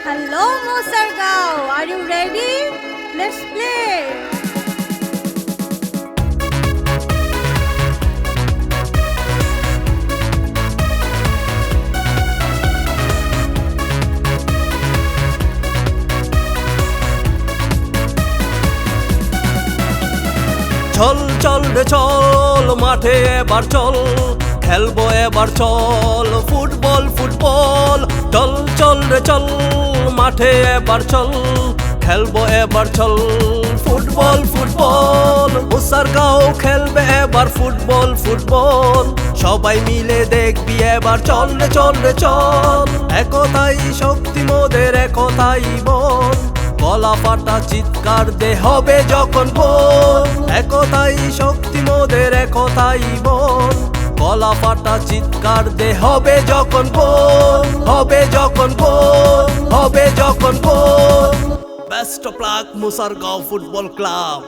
Hello, Mosargao. Are you ready? Let's play. চল চল রে চল মাঠে এবার চল খেলবো এবার চল ফুটবল ফুটবল চল চল রে চল মাঠে এবার চল খেলবো এবার চল ফুটবল ফুটবল মুসারগাঁও খেলবে এবার ফুটবল ফুটবল সবাই মিলে দেখবি এবার চল রে চল রে চল একতাই শক্তি মোদের একতাই বল গলা ফাটা চিৎকার দে হবে যখন গোল একতাই শক্তি মোদের একতাই বল গলা ফাটা চিৎকার দে হবে যখন গোল হবে যখন গোল হবে যখন goal best of luck Musargaon football club.